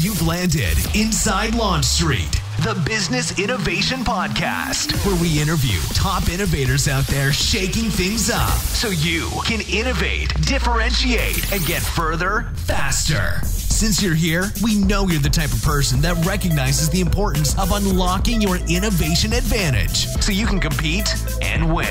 You've landed inside Launch Street, the Business Innovation Podcast, where we interview top innovators out there shaking things up so you can innovate, differentiate, and get further faster. Since you're here, we know you're the type of person that recognizes the importance of unlocking your innovation advantage so you can compete and win.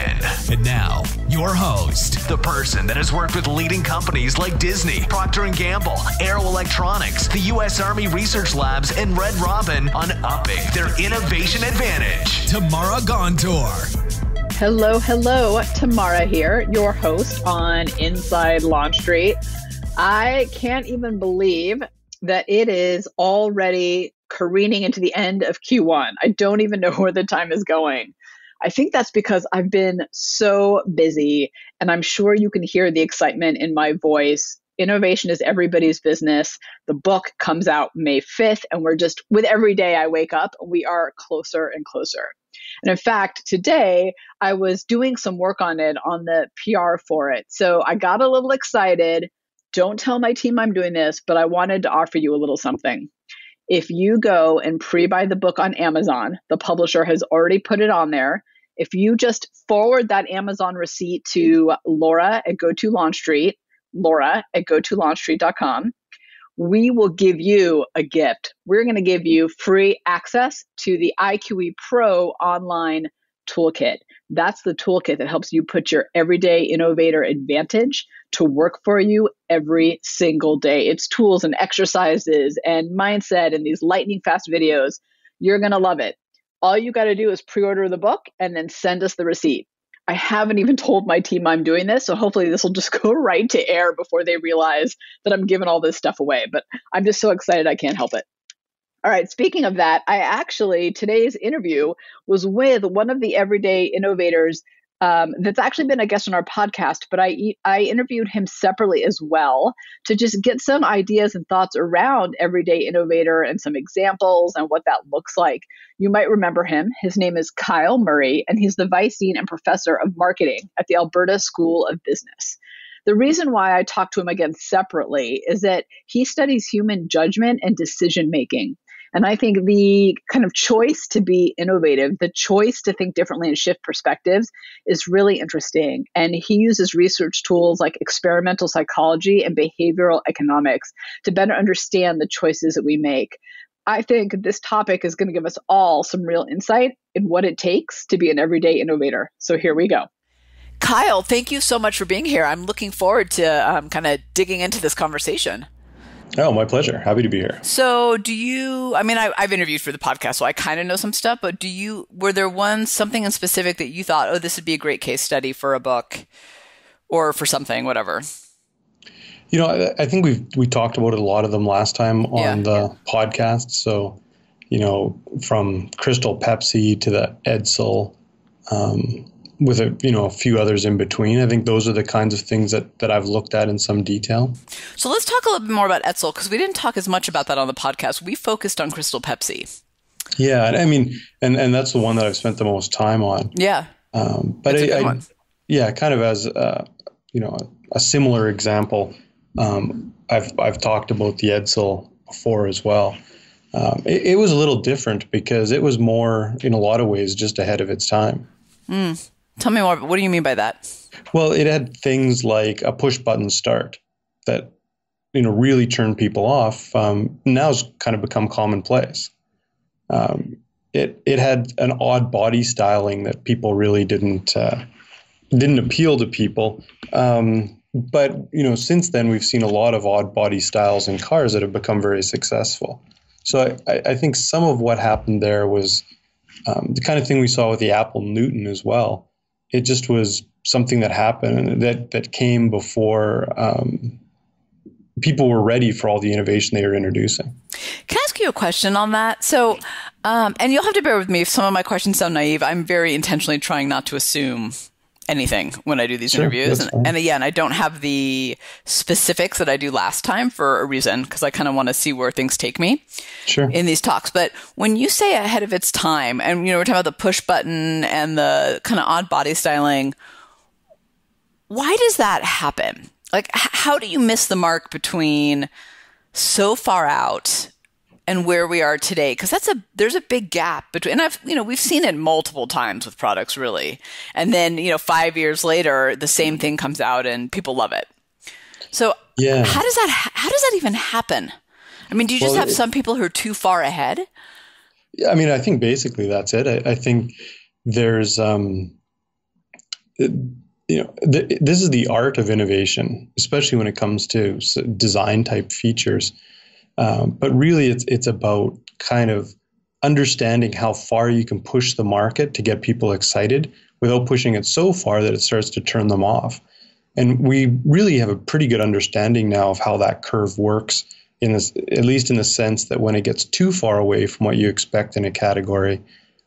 And now, your host, the person that has worked with leading companies like Disney, Procter & Gamble, Aero Electronics, the U.S. Army Research Labs, and Red Robin on upping their innovation advantage. Tamara Gontor. Hello. Tamara here, your host on Inside Launch Street. I can't even believe that it is already careening into the end of Q1. I don't even know where the time is going. I think that's because I've been so busy, and I'm sure you can hear the excitement in my voice. Innovation is everybody's business. The book comes out May 5th, and we're just, with every day I wake up, we are closer and closer. And in fact, today I was doing some work on it, on the PR for it. So I got a little excited. Don't tell my team I'm doing this, but I wanted to offer you a little something. If you go and pre-buy the book on Amazon, the publisher has already put it on there. If you just forward that Amazon receipt to Laura at GoToLaunchStreet, Laura at GoToLaunchStreet.com, we will give you a gift. We're going to give you free access to the IQE Pro online toolkit. That's the toolkit that helps you put your everyday innovator advantage to work for you every single day. It's tools and exercises and mindset and these lightning fast videos. You're going to love it. All you got to do is pre-order the book and then send us the receipt. I haven't even told my team I'm doing this, so hopefully this will just go right to air before they realize that I'm giving all this stuff away. But I'm just so excited I can't help it. All right, speaking of that, today's interview was with one of the everyday innovators that's actually been a guest on our podcast, but I interviewed him separately as well to just get some ideas and thoughts around everyday innovator and some examples and what that looks like. You might remember him. His name is Kyle Murray, and he's the Vice Dean and Professor of Marketing at the Alberta School of Business. The reason why I talked to him again separately is that he studies human judgment and decision making. And I think the kind of choice to be innovative, the choice to think differently and shift perspectives is really interesting. And he uses research tools like experimental psychology and behavioral economics to better understand the choices that we make. I think this topic is going to give us all some real insight in what it takes to be an everyday innovator. So here we go. Kyle, thank you so much for being here. I'm looking forward to kind of digging into this conversation. Oh, my pleasure. Happy to be here. So I've interviewed for the podcast, so I kind of know some stuff, but were there something in specific that you thought, oh, this would be a great case study for a book or for something, whatever? You know, I think we talked about it, a lot of them last time on the podcast. So, you know, from Crystal Pepsi to the Edsel, with a few others in between. I think those are the kinds of things that I've looked at in some detail. So let's talk a little bit more about Edsel, because we didn't talk as much about that on the podcast. We focused on Crystal Pepsi. Yeah, I mean, and that's the one that I've spent the most time on. Yeah, but that's a good one. Yeah, kind of as a similar example. I've talked about the Edsel before as well. It was a little different because it was more, in a lot of ways, just ahead of its time. Tell me more. What do you mean by that? Well, it had things like a push button start that, really turned people off. Now's kind of become commonplace. It had an odd body styling that people really didn't appeal to people. But, since then we've seen a lot of odd body styles in cars that have become very successful. So I think some of what happened there was the kind of thing we saw with the Apple Newton as well. It just was something that happened that came before people were ready for all the innovation they were introducing. Can I ask you a question on that? So, and you'll have to bear with me if some of my questions sound naive. I'm very intentionally trying not to assume anything when I do these interviews. And again, I don't have the specifics that I do last time for a reason, because I kind of want to see where things take me in these talks. But when you say ahead of its time, and we're talking about the push button and the kind of odd body styling, why does that happen? Like, how do you miss the mark between so far out and where we are today? Because there's a big gap between, and we've seen it multiple times with products, really. And then, 5 years later, the same thing comes out and people love it. So how does that even happen? I mean, do you just have some people who are too far ahead? Yeah, I mean, I think basically that's it. I think there's, this is the art of innovation, especially when it comes to design type features. But really, it's about kind of understanding how far you can push the market to get people excited without pushing it so far that it starts to turn them off. And we really have a pretty good understanding now of how that curve works, at least in the sense that when it gets too far away from what you expect in a category,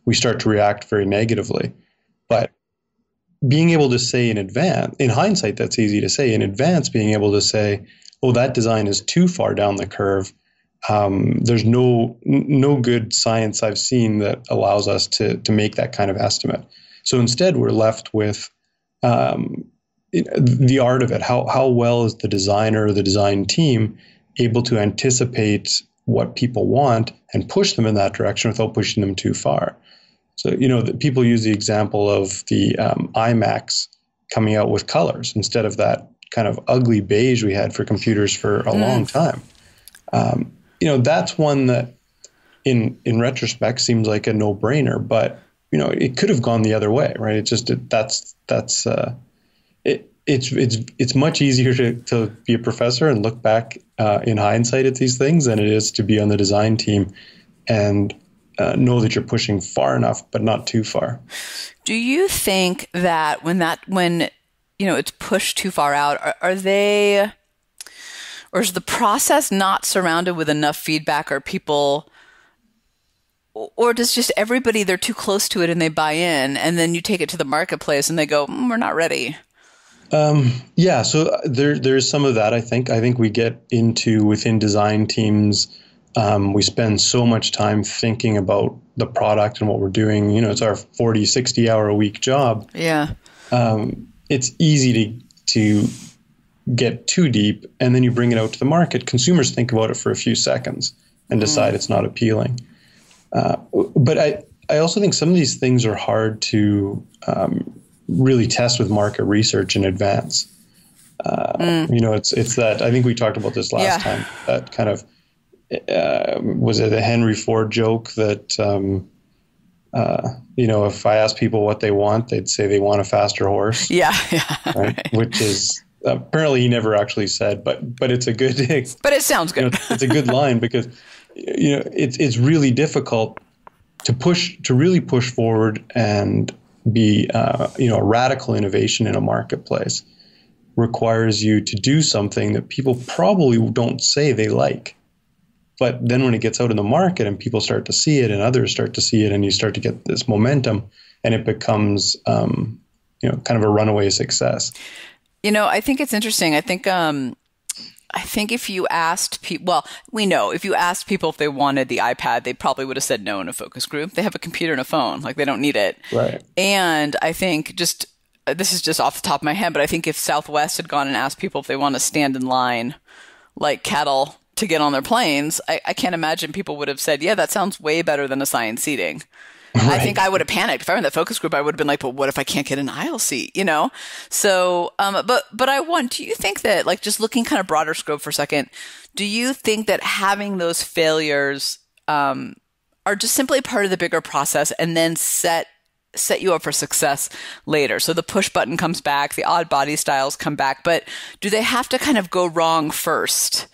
we start to react very negatively. But being able to say in advance, in hindsight, that's easy to say. In advance, being able to say, oh, that design is too far down the curve. There's no good science I've seen that allows us to make that kind of estimate. So instead, we're left with the art of it. How well is the designer or the design team able to anticipate what people want and push them in that direction without pushing them too far? So, people use the example of the iMacs coming out with colors instead of that kind of ugly beige we had for computers for a long time. That's one that in retrospect seems like a no-brainer, but, it could have gone the other way, right? It's just, it's much easier to be a professor and look back in hindsight at these things than it is to be on the design team and know that you're pushing far enough, but not too far. Do you think that when it's pushed too far out, or is the process not surrounded with enough feedback, or people, or does just everybody, they're too close to it and they buy in, and then you take it to the marketplace and they go, we're not ready? So there's some of that. I think we get into within design teams. We spend so much time thinking about the product and what we're doing. It's our 40, 60 hour a week job. Yeah. It's easy to get too deep, and then you bring it out to the market. Consumers think about it for a few seconds and decide it's not appealing. But I also think some of these things are hard to really test with market research in advance. It's that, I think we talked about this last time, that kind of, was it a Henry Ford joke that, if I ask people what they want, they'd say they want a faster horse. Yeah. Right? Right. Which is apparently he never actually said, but it's a good. But it sounds good. It's a good line because it's really difficult to really push forward and be a radical innovation in a marketplace requires you to do something that people probably don't say they like. But then when it gets out in the market and people start to see it and others start to see it and you start to get this momentum and it becomes, kind of a runaway success. I think it's interesting. I think if you asked people, well, we know if you asked people if they wanted the iPad, they probably would have said no in a focus group. They have a computer and a phone. Like, they don't need it. Right. And I think this is just off the top of my head, but I think if Southwest had gone and asked people if they want to stand in line like cattle to get on their planes, I can't imagine people would have said, yeah, that sounds way better than assigned seating. Right. I think I would have panicked. If I were in that focus group, I would have been like, but what if I can't get an aisle seat, So, but do you think that, like, just looking kind of broader scope for a second, do you think that having those failures are just simply part of the bigger process and then set you up for success later? So the push button comes back, the odd body styles come back, but do they have to kind of go wrong first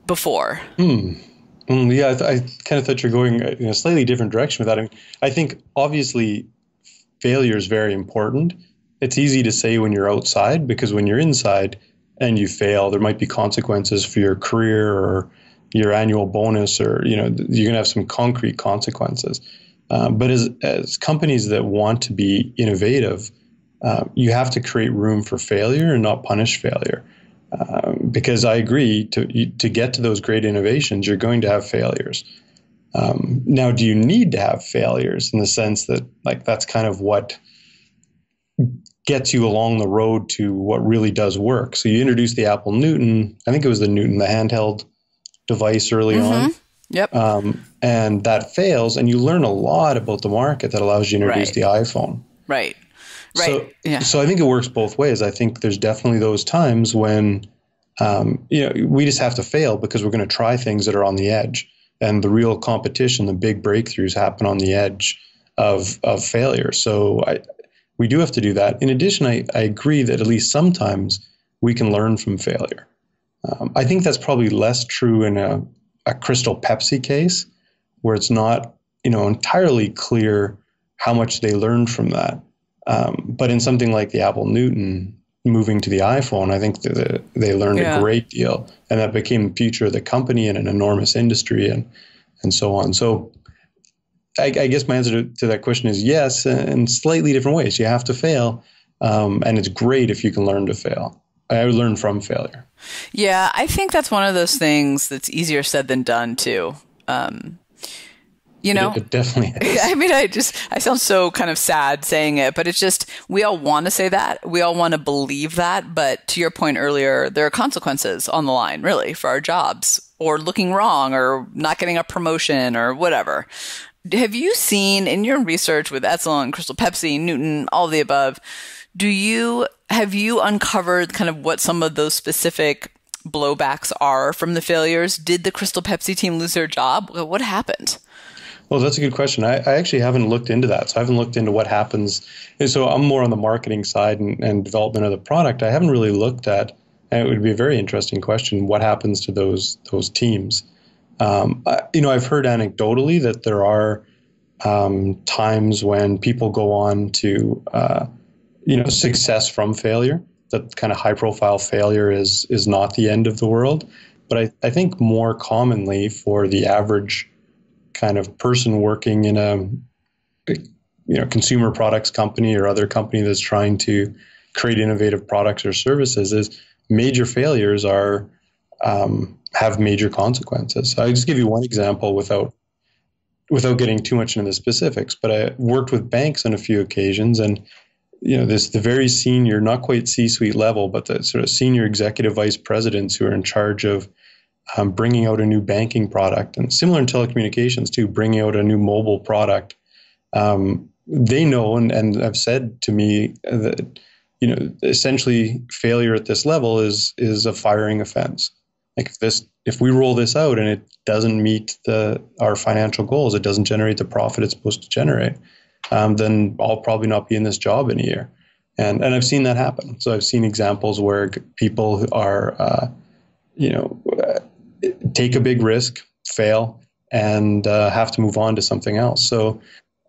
before? Yeah, I kind of thought you're going in a slightly different direction with that. I mean, I think obviously failure is very important. It's easy to say when you're outside, because when you're inside and you fail, there might be consequences for your career or your annual bonus, or you're going to have some concrete consequences. But as companies that want to be innovative, you have to create room for failure and not punish failure. Because I agree, to get to those great innovations, you're going to have failures. Now, do you need to have failures in the sense that, like, that's kind of what gets you along the road to what really does work? So you introduce the Apple Newton, I think it was the Newton, the handheld device early on. Yep. And that fails, and you learn a lot about the market that allows you to introduce the iPhone. Right. So I think it works both ways. I think there's definitely those times when, we just have to fail because we're going to try things that are on the edge, and the real competition, the big breakthroughs happen on the edge of failure. So we do have to do that. In addition, I agree that at least sometimes we can learn from failure. I think that's probably less true in a Crystal Pepsi case, where it's not, entirely clear how much they learned from that. But in something like the Apple Newton moving to the iPhone, I think that they learned a great deal, and that became the future of the company and an enormous industry and so on. So I guess my answer to that question is yes, in slightly different ways. You have to fail, and it's great if you can learn to fail. I learn from failure. Yeah, I think that's one of those things that's easier said than done too. It definitely is. I mean, I sound so kind of sad saying it, but it's just, we all want to say that. We all want to believe that. But to your point earlier, there are consequences on the line, really, for our jobs, or looking wrong, or not getting a promotion, or whatever. Have you seen in your research with Edsel and Crystal Pepsi, Newton, all of the above, have you uncovered kind of what some of those specific blowbacks are from the failures? Did the Crystal Pepsi team lose their job? What happened? Well, that's a good question. I actually haven't looked into that. So I haven't looked into what happens. And so I'm more on the marketing side and development of the product. I haven't really looked at, and it would be a very interesting question, what happens to those teams. I've heard anecdotally that there are times when people go on to success from failure, that kind of high profile failure is not the end of the world. But I think more commonly for the average kind of person working in a consumer products company or other company that's trying to create innovative products or services, is major failures have major consequences. I'll just give you one example without getting too much into the specifics, but I worked with banks on a few occasions, and the very senior, not quite C-suite level, but the sort of senior executive vice presidents who are in charge of bringing out a new banking product, and similar in telecommunications too, bringing out a new mobile product. They know and have said to me that, essentially failure at this level is a firing offense. Like if we roll this out and it doesn't meet our financial goals, it doesn't generate the profit it's supposed to generate, then I'll probably not be in this job in a year. And I've seen that happen. So I've seen examples where people are, take a big risk, fail, and have to move on to something else. So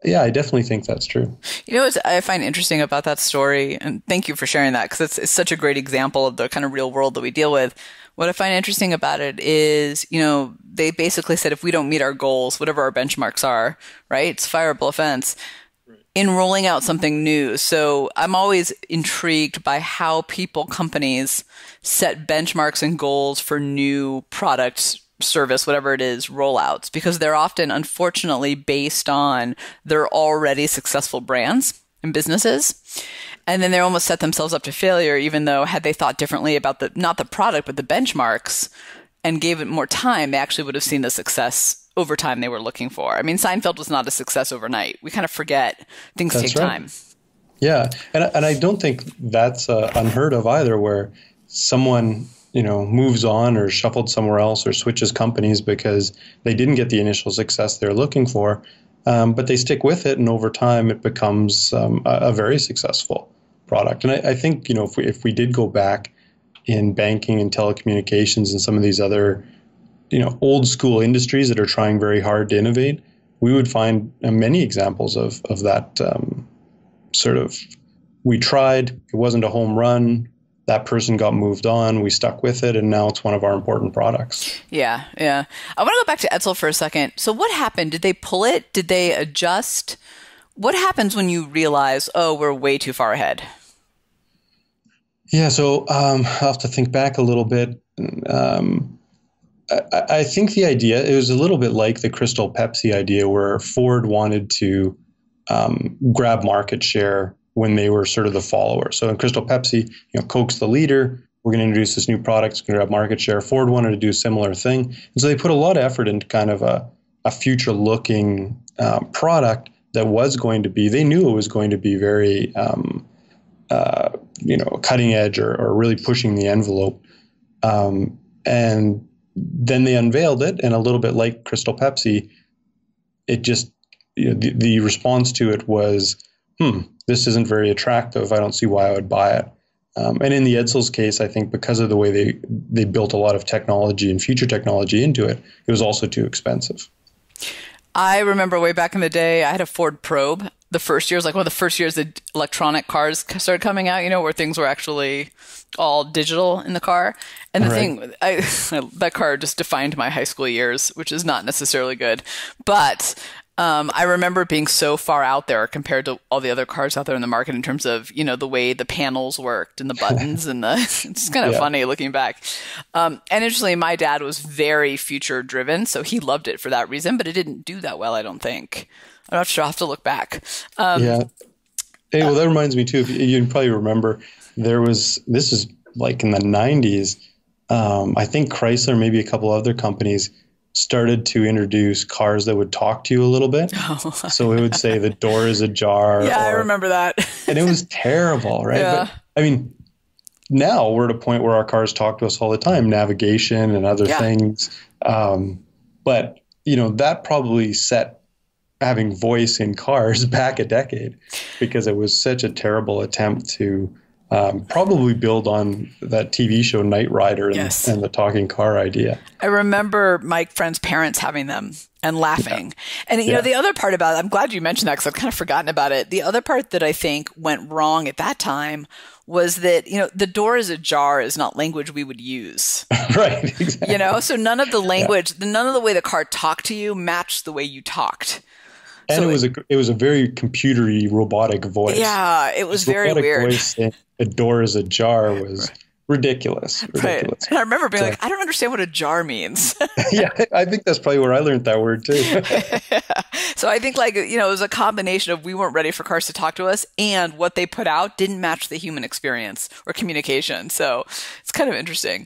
yeah, I definitely think that's true. What I find interesting about that story, and thank you for sharing that, because it's such a great example of the kind of real world that we deal with. What I find interesting about it is, they basically said if we don't meet our goals, whatever our benchmarks are, right, it's a fireable offense. In rolling out something new. So I'm always intrigued by how companies set benchmarks and goals for new products, service, whatever it is, rollouts, because they're often, unfortunately, based on their already successful brands and businesses. And then they almost set themselves up to failure, even though had they thought differently about not the product, but the benchmarks, and gave it more time, they actually would have seen the success over time they were looking for. I mean, Seinfeld was not a success overnight. We kind of forget things take time. Yeah. And I don't think that's unheard of either, where someone, moves on or shuffled somewhere else or switches companies because they didn't get the initial success they're looking for. But they stick with it, and over time it becomes a very successful product. And I think, if we did go back in banking and telecommunications and some of these other old school industries that are trying very hard to innovate, we would find many examples of that sort of, we tried, it wasn't a home run, that person got moved on, we stuck with it, and now it's one of our important products. Yeah. I want to go back to Edsel for a second. So what happened? Did they pull it? Did they adjust? What happens when you realize, we're way too far ahead? Yeah, so I'll have to think back a little bit. I think the idea, it was a little bit like the Crystal Pepsi idea, where Ford wanted to grab market share when they were sort of the follower. So in Crystal Pepsi, Coke's the leader. we're going to introduce this new product. It's going to grab market share. Ford wanted to do a similar thing. And so they put a lot of effort into kind of a future-looking product that was going to be, they knew it was going to be very, cutting edge or really pushing the envelope. And then they unveiled it, and a little bit like Crystal Pepsi, it just, the response to it was, this isn't very attractive. I don't see why I would buy it. And in the Edsel's case, I think because of the way they built a lot of technology and future technology into it, it was also too expensive. I remember way back in the day, I had a Ford Probe. The first year was like one of the first years that electronic cars started coming out, where things were actually all digital in the car. And the thing, that car just defined my high school years, which is not necessarily good. But I remember it being so far out there compared to all the other cars out there in the market in terms of, the way the panels worked and the buttons and it's kind of funny looking back. And interestingly, my dad was very future driven, so he loved it for that reason, but it didn't do that well, I don't think. I'm not sure. I'll have to look back. Hey, well, that reminds me too, if you can probably remember, this is like in the 90s, I think Chrysler, maybe a couple other companies, started to introduce cars that would talk to you a little bit. Oh. So it would say the door is ajar. Yeah, I remember that. And it was terrible, right? Yeah. But now we're at a point where our cars talk to us all the time, navigation and other things. But, that probably set having voice in cars back a decade because it was such a terrible attempt to probably build on that TV show Knight Rider and the talking car idea. I remember my friends' parents having them and laughing. And, the other part about it, I'm glad you mentioned that because I've kind of forgotten about it. The other part that I think went wrong at that time was that, the door is ajar is not language we would use. Right, exactly. So none of the language, none of the way the car talked to you matched the way you talked. And so it was a very computery, robotic voice. Yeah, it was very weird. Voice saying a door is ajar was ridiculous. Right. And I remember being like, I don't understand what ajar means. Yeah, I think that's probably where I learned that word too. So I think it was a combination of we weren't ready for cars to talk to us and what they put out didn't match the human experience or communication. So it's kind of interesting.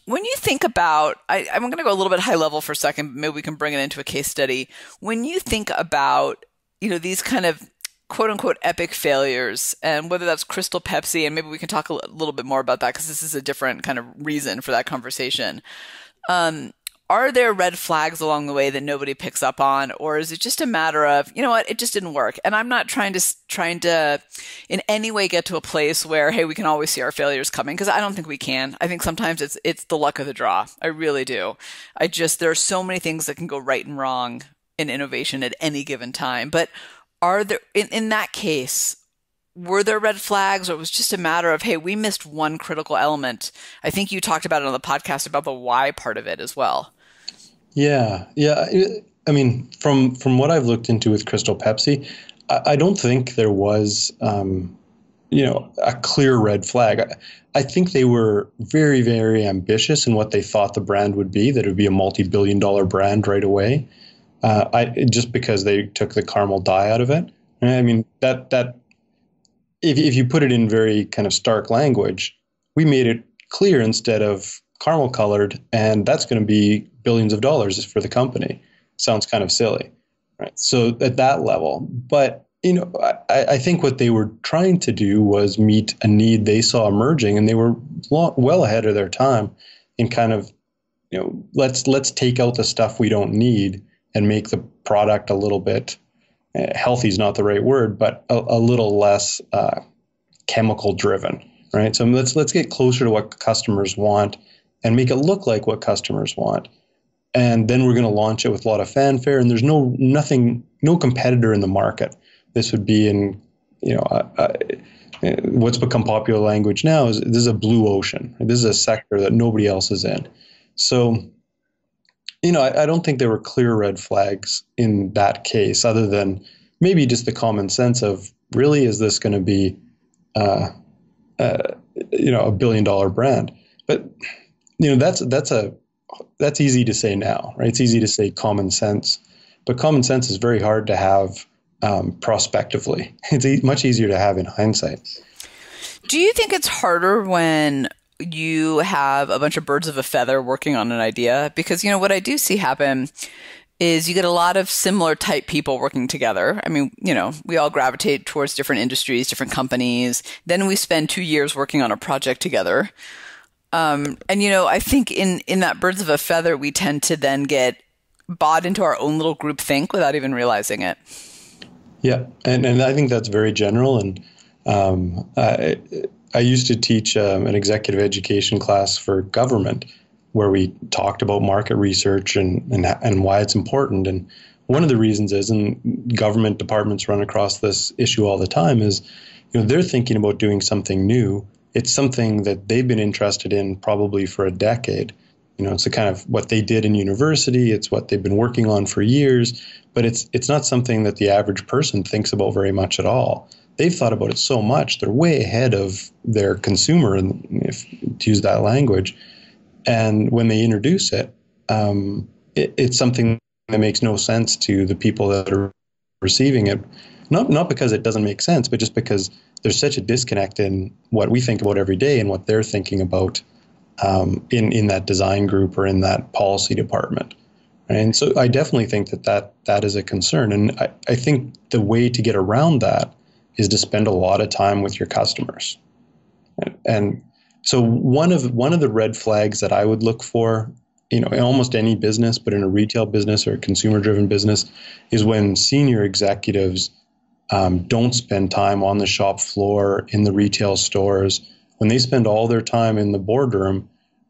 When you think about, I'm going to go a little bit high level for a second, but maybe we can bring it into a case study. When you think about, these kind of quote unquote epic failures, and whether that's Crystal Pepsi, and maybe we can talk a little bit more about that because this is a different kind of reason for that conversation. Are there red flags along the way that nobody picks up on, or is it just a matter of, it just didn't work? And I'm not trying to in any way get to a place where, hey, we can always see our failures coming, because I don't think we can. I think sometimes it's the luck of the draw. I really do. There are so many things that can go right and wrong in innovation at any given time. But are there, in that case, were there red flags, or it was just a matter of, hey, we missed one critical element? I think you talked about it on the podcast about the why part of it as well. Yeah. From what I've looked into with Crystal Pepsi, I don't think there was, a clear red flag. I think they were very, very ambitious in what they thought the brand would be, that it would be a multi-billion-dollar brand right away. Just because they took the caramel dye out of it. That if you put it in very kind of stark language, we made it clear instead of caramel colored, and that's going to be billions of dollars for the company. Sounds kind of silly, right? So at that level, but I think what they were trying to do was meet a need they saw emerging, and they were well ahead of their time in kind of, let's take out the stuff we don't need and make the product a little bit healthy is not the right word, but a little less chemical driven, right? So let's get closer to what customers want and make it look like what customers want. And then we're going to launch it with a lot of fanfare, and there's no competitor in the market. This would be in, what's become popular language now is this is a blue ocean. This is a sector that nobody else is in. So, I don't think there were clear red flags in that case, other than maybe just the common sense of, really, is this going to be, a $1 billion brand? But, that's easy to say now, right? It's easy to say common sense, but common sense is very hard to have prospectively. It's much easier to have in hindsight. Do you think it's harder when you have a bunch of birds of a feather working on an idea. Because, what I do see happen is you get a lot of similar type people working together. I mean, we all gravitate towards different industries, different companies. Then we spend 2 years working on a project together. And, I think in that birds of a feather, we tend to then get bought into our own little group think without even realizing it. Yeah. And I think that's very general. And I used to teach an executive education class for government where we talked about market research and why it's important. And one of the reasons is, and government departments run across this issue all the time, is, they're thinking about doing something new. It's something that they've been interested in probably for a decade. It's the kind of what they did in university. It's what they've been working on for years, but it's not something that the average person thinks about very much at all. They've thought about it so much. They're way ahead of their consumer, and if to use that language. And when they introduce it, it's something that makes no sense to the people that are receiving it. Not because it doesn't make sense, but just because there's such a disconnect in what we think about every day and what they're thinking about in that design group or in that policy department. And so I definitely think that is a concern. And I think the way to get around that is to spend a lot of time with your customers. And so one of the red flags that I would look for, in almost any business, but in a retail business or a consumer-driven business, is when senior executives don't spend time on the shop floor, in the retail stores, when they spend all their time in the boardroom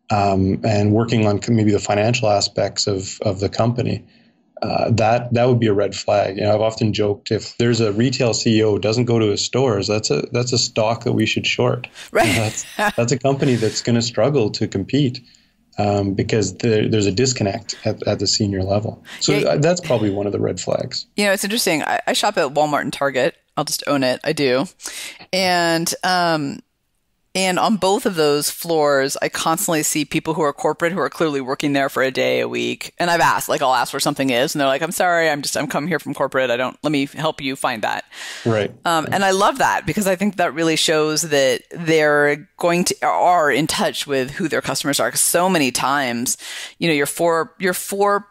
and working on maybe the financial aspects of the company. That would be a red flag. I've often joked, if there's a retail CEO who doesn't go to his stores, that's a stock that we should short. Right. That's a company that's going to struggle to compete because there's a disconnect at the senior level. So that's probably one of the red flags. It's interesting. I shop at Walmart and Target. I'll just own it. I do. And on both of those floors, I constantly see people who are corporate, who are clearly working there for a day, a week. And I've asked, I'll ask where something is. And they're like, I'm sorry, I'm coming here from corporate. Let me help you find that. Right. And I love that because I think that really shows that are in touch with who their customers are. 'Cause so many times, you're four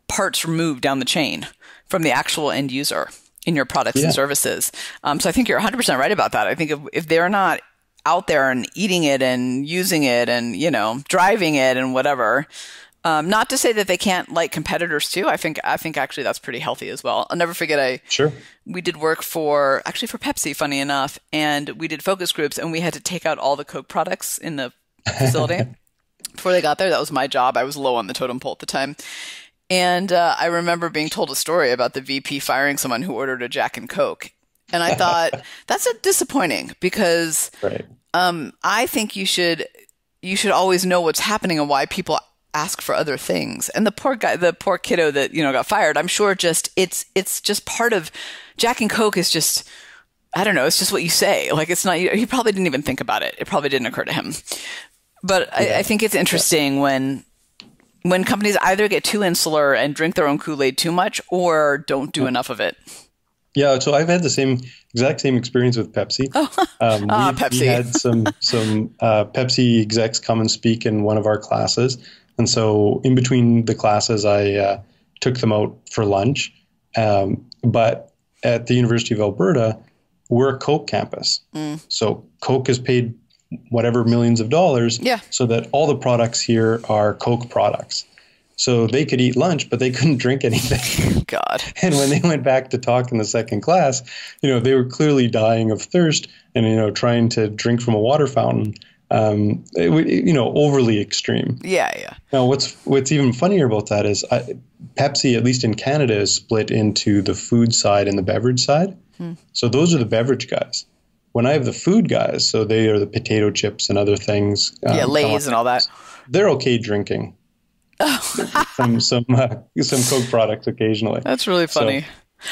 parts removed down the chain from the actual end user in your products and services. So I think you're 100% right about that. I think if they're not out there and eating it and using it and, driving it and whatever. Not to say that they can't like competitors too. I think actually that's pretty healthy as well. I'll never forget we did work for Pepsi, funny enough, and we did focus groups and we had to take out all the Coke products in the facility before they got there. That was my job. I was low on the totem pole at the time. And I remember being told a story about the VP firing someone who ordered a Jack and Coke. And I thought, that's disappointing because I think you should always know what's happening and why people ask for other things. And the poor kiddo that, got fired, I'm sure it's just part of Jack and Coke is just, I don't know, it's just what you say. It's not, he probably didn't even think about it. It probably didn't occur to him. But I think it's interesting when companies either get too insular and drink their own Kool-Aid too much or don't do enough of it. Yeah, so I've had the exact same experience with Pepsi. Pepsi. We had some Pepsi execs come and speak in one of our classes, and so in between the classes, I took them out for lunch. But at the University of Alberta, we're a Coke campus, so Coke has paid whatever millions of dollars, so that all the products here are Coke products. So they could eat lunch, but they couldn't drink anything. God. And when they went back to talk in the second class, they were clearly dying of thirst and, trying to drink from a water fountain, overly extreme. Yeah. Now, what's even funnier about that is Pepsi, at least in Canada, is split into the food side and the beverage side. So those are the beverage guys. When I have the food guys, so they are the potato chips and other things. Lay's and all that. They're okay drinking. some Coke products occasionally. That's really funny.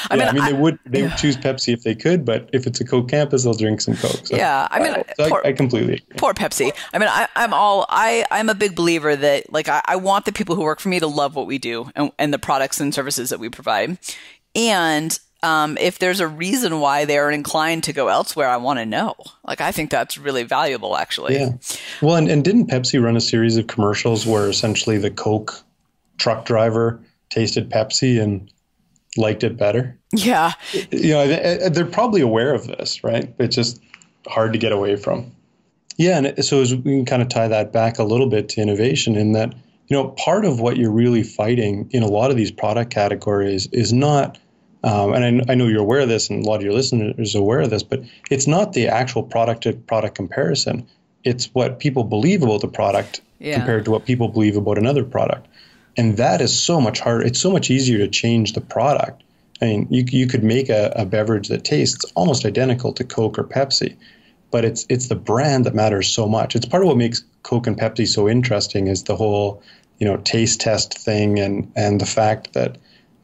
So, they would choose Pepsi if they could, but if it's a Coke campus, they'll drink some Coke. So, I completely agree. Poor Pepsi. I'm a big believer that I want the people who work for me to love what we do and the products and services that we provide. And if there's a reason why they're inclined to go elsewhere, I want to know. Like, I think that's really valuable, actually. Yeah. Well, and didn't Pepsi run a series of commercials where essentially the Coke truck driver tasted Pepsi and liked it better? Yeah. They're probably aware of this, right? It's just hard to get away from. Yeah. And so as we can kind of tie that back a little bit to innovation, in that, part of what you're really fighting in a lot of these product categories is not, and I know you're aware of this and a lot of your listeners are aware of this, but it's not the actual product to product comparison. It's what people believe about the product compared to what people believe about another product. And that is so much harder. It's so much easier to change the product. I mean, you could make a beverage that tastes almost identical to Coke or Pepsi, but it's the brand that matters so much. It's part of what makes Coke and Pepsi so interesting, is the whole, taste test thing, and the fact that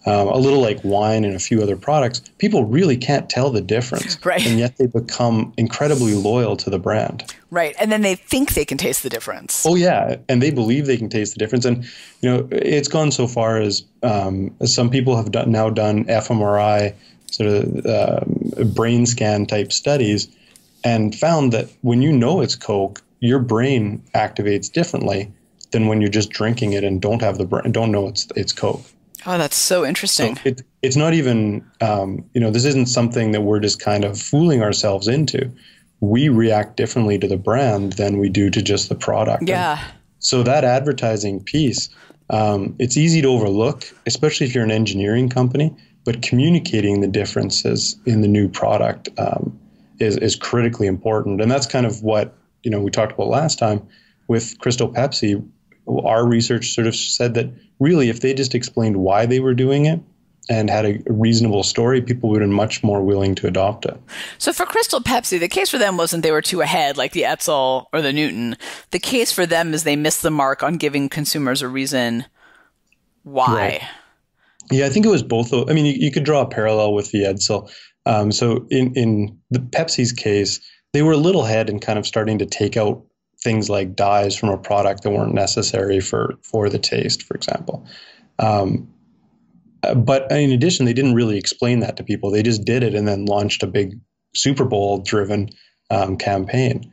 a little like wine and a few other products, people really can't tell the difference. Right. And yet they become incredibly loyal to the brand. Right. And then they think they can taste the difference. Oh, yeah. And they believe they can taste the difference. And, it's gone so far as some people have now done fMRI, sort of brain scan type studies, and found that when it's Coke, your brain activates differently than when you're just drinking it and don't know it's Coke. Oh, that's so interesting. So it's not even, this isn't something that we're just kind of fooling ourselves into. We react differently to the brand than we do to just the product. Yeah. And so that advertising piece, it's easy to overlook, especially if you're an engineering company, but communicating the differences in the new product is critically important. And that's kind of what, we talked about last time with Crystal Pepsi. Our research sort of said that really, if they just explained why they were doing it and had a reasonable story, people would have been much more willing to adopt it. So for Crystal Pepsi, the case for them wasn't they were too ahead, like the Edsel or the Newton. The case for them is they missed the mark on giving consumers a reason why. Right. Yeah, I think it was both. I mean, you could draw a parallel with the Edsel. So in the Pepsi's case, they were a little ahead in kind of starting to take out things like dyes from a product that weren't necessary for the taste, for example. But in addition, they didn't really explain that to people. They just did it and then launched a big Super Bowl-driven campaign.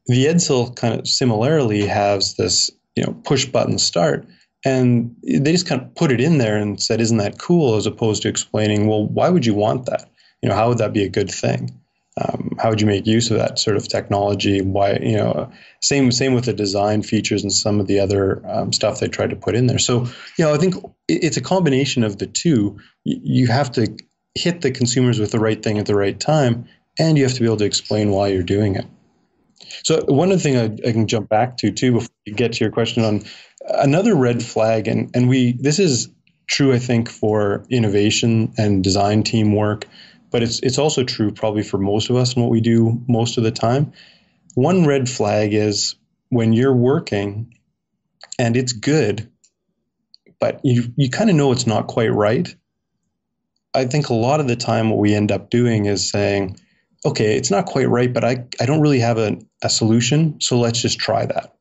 The Edsel kind of similarly has this, push-button start, and they just kind of put it in there and said, "Isn't that cool?" As opposed to explaining, well, why would you want that? How would that be a good thing? How would you make use of that sort of technology? Why, same with the design features and some of the other stuff they tried to put in there. So, I think it's a combination of the two. You have to hit the consumers with the right thing at the right time, and you have to be able to explain why you're doing it. So one other thing I can jump back to too, before you get to your question on another red flag, and this is true, I think, for innovation and design teamwork, but it's also true probably for most of us and what we do most of the time. One red flag is when you're working and it's good, but you kind of know it's not quite right. I think a lot of the time what we end up doing is saying, okay, it's not quite right, but I don't really have a solution, so let's just try that.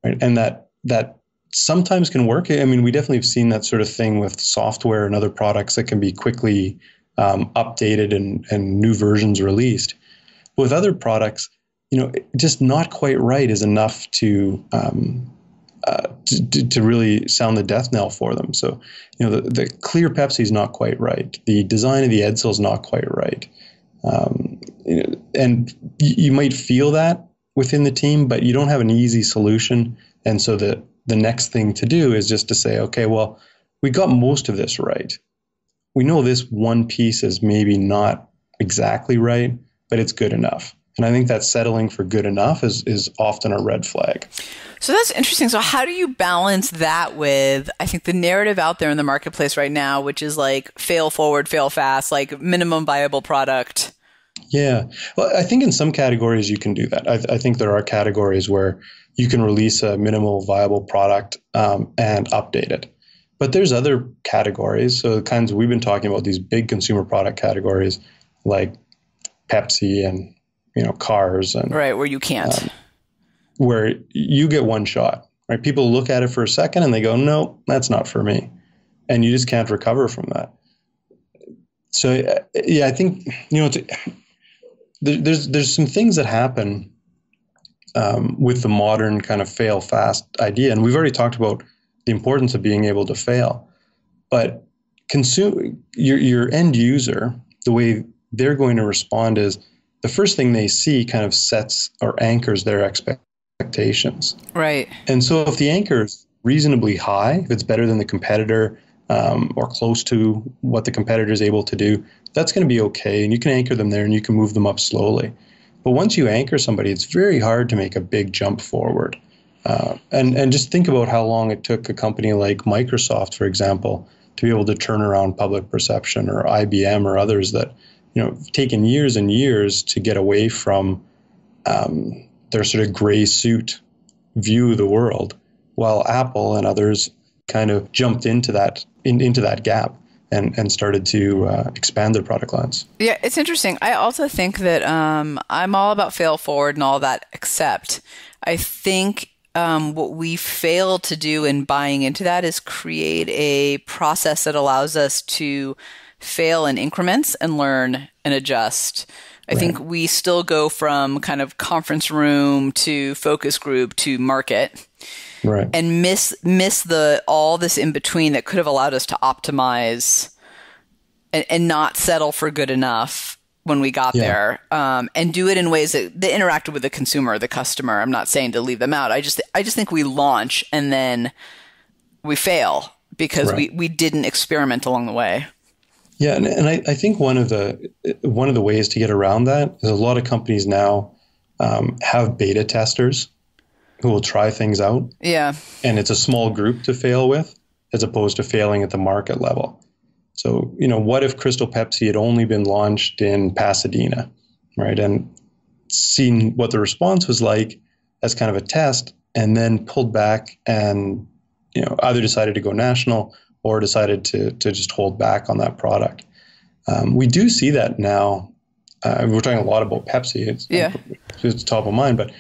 Right? And that sometimes can work. I mean, we definitely have seen that sort of thing with software and other products that can be quickly updated and new versions released. But with other products, just not quite right is enough to really sound the death knell for them. So, the clear Pepsi is not quite right. The design of the Edsel is not quite right. And you might feel that within the team, but you don't have an easy solution. And so the next thing to do is just to say, okay, well, we got most of this right. We know this one piece is maybe not exactly right, but it's good enough. And I think that settling for good enough is often a red flag. So that's interesting. So how do you balance that with, I think, the narrative out there in the marketplace right now, which is like fail forward, fail fast, like minimum viable product? Yeah. Well, I think in some categories you can do that. I think there are categories where you can release a minimal viable product and update it. But there's other categories, so the kinds we've been talking about, these big consumer product categories like Pepsi and cars, and right, where you can't, where you get one shot. Right, people look at it for a second and they go, "No, that's not for me," and you just can't recover from that. So I think, there's some things that happen with the modern kind of fail fast idea. And we've already talked about the importance of being able to fail, but your end user, the way they're going to respond is the first thing they see kind of sets or anchors their expectations. Right. And so if the anchor is reasonably high, if it's better than the competitor or close to what the competitor is able to do, that's going to be okay. And you can anchor them there and you can move them up slowly. But once you anchor somebody, it's very hard to make a big jump forward. And just think about how long it took a company like Microsoft, for example, to be able to turn around public perception, or IBM or others that, taken years and years to get away from their sort of gray suit view of the world, while Apple and others kind of jumped into that gap and started to expand their product lines. Yeah, it's interesting. I also think that I'm all about fail forward and all that, except I think what we fail to do in buying into that is create a process that allows us to fail in increments and learn and adjust. I think we still go from kind of conference room to focus group to market. Right. And miss all this in between that could have allowed us to optimize and not settle for good enough when we got there, and do it in ways that interacted with the consumer, the customer. I'm not saying to leave them out. I just think we launch and then we fail because we didn't experiment along the way. Yeah, and I think one of the ways to get around that is a lot of companies now have beta testers who will try things out. Yeah. And it's a small group to fail with, as opposed to failing at the market level. So, what if Crystal Pepsi had only been launched in Pasadena, right? And seen what the response was like as kind of a test, and then pulled back and, either decided to go national or decided to just hold back on that product. We do see that now. We're talking a lot about Pepsi. It's top of mind, but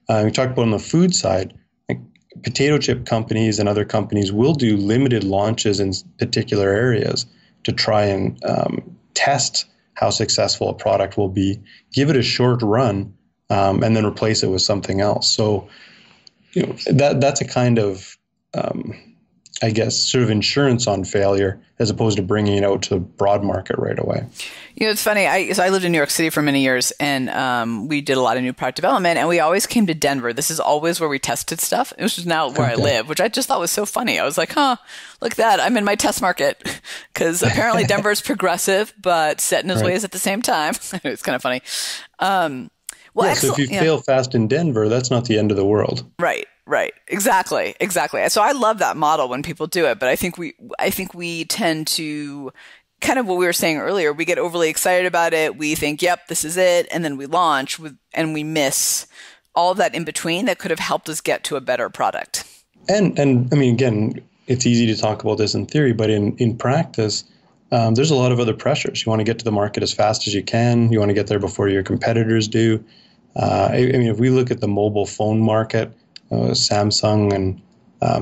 we talked about on the food side, like potato chip companies and other companies will do limited launches in particular areas to try and test how successful a product will be, give it a short run, and then replace it with something else. So, that's a kind of, I guess, sort of insurance on failure, as opposed to bringing it out to the broad market right away. It's funny. I lived in New York City for many years, and we did a lot of new product development, and we always came to Denver. This is always where we tested stuff. It was just now where I live, which I just thought was so funny. I was like, look at that. I'm in my test market, because apparently Denver is progressive, but set in his ways at the same time. It's kind of funny. So if you fail fast in Denver, that's not the end of the world. Right. Exactly. So I love that model when people do it, but I think we tend to, kind of what we were saying earlier, we get overly excited about it. We think, yep, this is it. And then we launch and we miss all of that in between that could have helped us get to a better product. And I mean, again, it's easy to talk about this in theory, but in practice, there's a lot of other pressures. You want to get to the market as fast as you can. You want to get there before your competitors do. I mean, if we look at the mobile phone market, Samsung and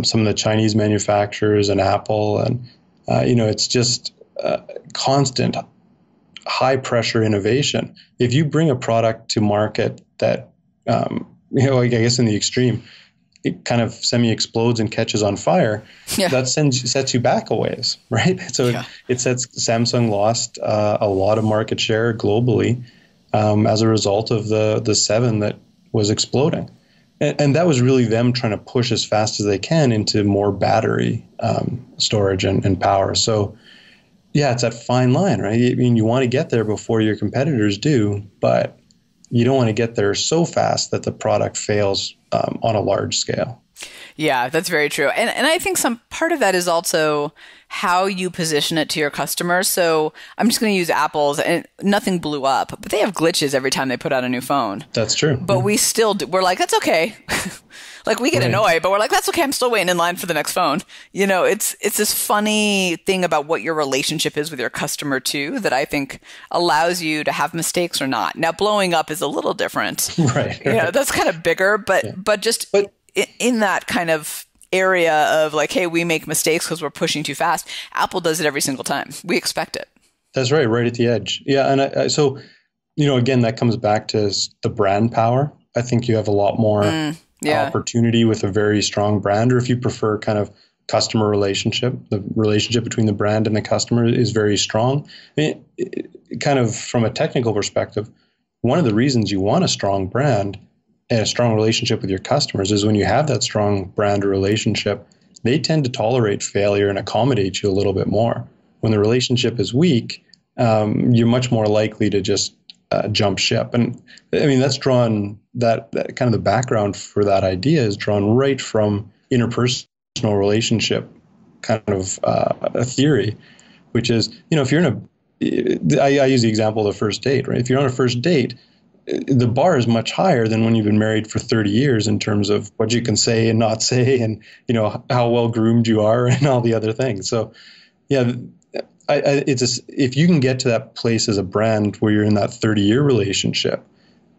some of the Chinese manufacturers and Apple, and it's just constant high pressure innovation. If you bring a product to market that I guess in the extreme, it kind of semi-explodes and catches on fire, that sets you back a ways, right? So it sets Samsung lost a lot of market share globally as a result of the 7 that was exploding. And that was really them trying to push as fast as they can into more battery storage and power. So, it's that fine line, right? I mean, you want to get there before your competitors do, but you don't want to get there so fast that the product fails on a large scale. Yeah, that's very true. And I think some part of that is also how you position it to your customers. So I'm just going to use Apple's, and nothing blew up, but they have glitches every time they put out a new phone. That's true. But we still we're like, that's okay. Like, we get annoyed, but we're like, that's okay. I'm still waiting in line for the next phone. It's this funny thing about what your relationship is with your customer too, that I think allows you to have mistakes or not. Now, blowing up is a little different. Right. That's kind of bigger, but in that kind of area of like, hey, we make mistakes because we're pushing too fast. Apple does it every single time. We expect it. That's right at the edge. Yeah, and so, again, that comes back to the brand power. I think you have a lot more opportunity with a very strong brand, or if you prefer kind of customer relationship, the relationship between the brand and the customer is very strong. Kind of from a technical perspective, one of the reasons you want a strong brand and a strong relationship with your customers is when you have that strong brand or relationship, they tend to tolerate failure and accommodate you a little bit more. When the relationship is weak, you're much more likely to just jump ship. And I mean, that's drawn, that kind of the background for that idea is drawn right from interpersonal relationship kind of a theory, which is, if you're I use the example of the first date, right? If you're on a first date, the bar is much higher than when you've been married for 30 years in terms of what you can say and not say, and, how well groomed you are and all the other things. So, yeah, if you can get to that place as a brand where you're in that 30-year relationship,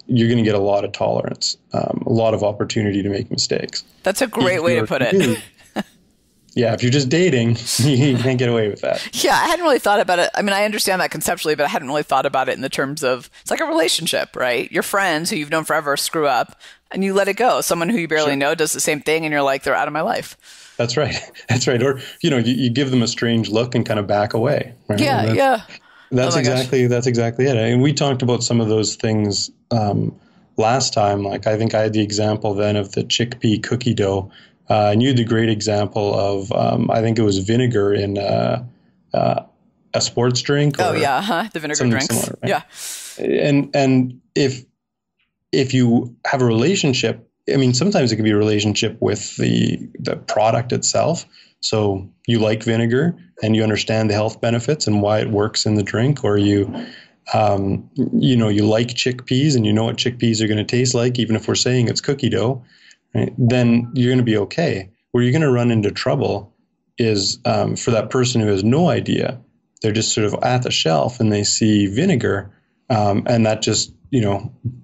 you're going to get a lot of tolerance, a lot of opportunity to make mistakes. That's a great way to put it. Yeah, if you're just dating, you can't get away with that. Yeah, I hadn't really thought about it. I mean, I understand that conceptually, but I hadn't really thought about it in the terms of, it's like a relationship, right? Your friends who you've known forever screw up, and you let it go. Someone who you barely know does the same thing, and you're like, they're out of my life. That's right. That's right. Or, you give them a strange look and kind of back away. Right? Yeah. That's exactly it. And we talked about some of those things last time. Like, I think I had the example then of the chickpea cookie dough. And you had the great example of, I think it was vinegar in a sports drink. The vinegar drinks. Similar, right? Yeah. And if you have a relationship, I mean, sometimes it can be a relationship with the product itself. So you like vinegar and you understand the health benefits and why it works in the drink, or you like chickpeas and you know what chickpeas are going to taste like, even if we're saying it's cookie dough. Right, then you're going to be okay. Where you're going to run into trouble is for that person who has no idea. They're just sort of at the shelf and they see vinegar, and that just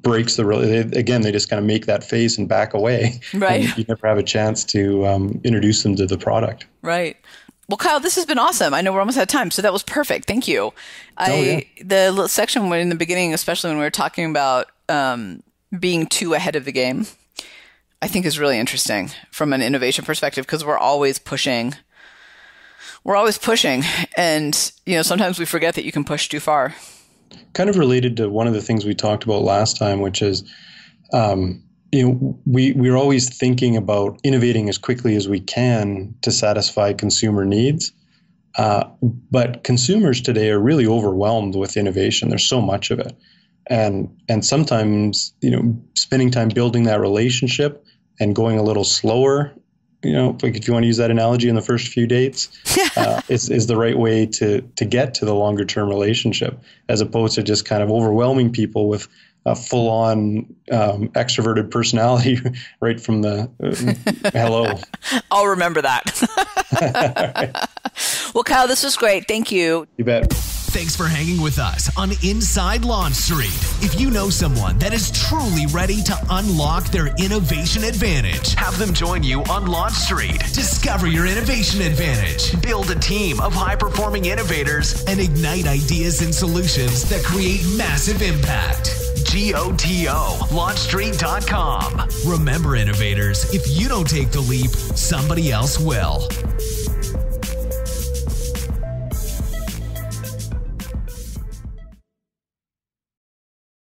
breaks they just kind of make that face and back away. Right. And you never have a chance to introduce them to the product. Right. Well, Kyle, this has been awesome. I know we're almost out of time, so that was perfect. Thank you. The little section in the beginning, especially when we were talking about being too ahead of the game, I think is really interesting from an innovation perspective, because we're always pushing. And, sometimes we forget that you can push too far. Kind of related to one of the things we talked about last time, which is, we're always thinking about innovating as quickly as we can to satisfy consumer needs. But consumers today are really overwhelmed with innovation. There's so much of it. And sometimes, spending time building that relationship and going a little slower, like if you want to use that analogy in the first few dates, is the right way to get to the longer term relationship, as opposed to just kind of overwhelming people with a full on extroverted personality right from the hello. I'll remember that. Well, Kyle, this was great. Thank you. You bet. Thanks for hanging with us on Inside Launch Street. If you know someone that is truly ready to unlock their innovation advantage, have them join you on Launch Street. Discover your innovation advantage. Build a team of high-performing innovators and ignite ideas and solutions that create massive impact. GOTO, launchstreet.com. Remember, innovators, if you don't take the leap, somebody else will.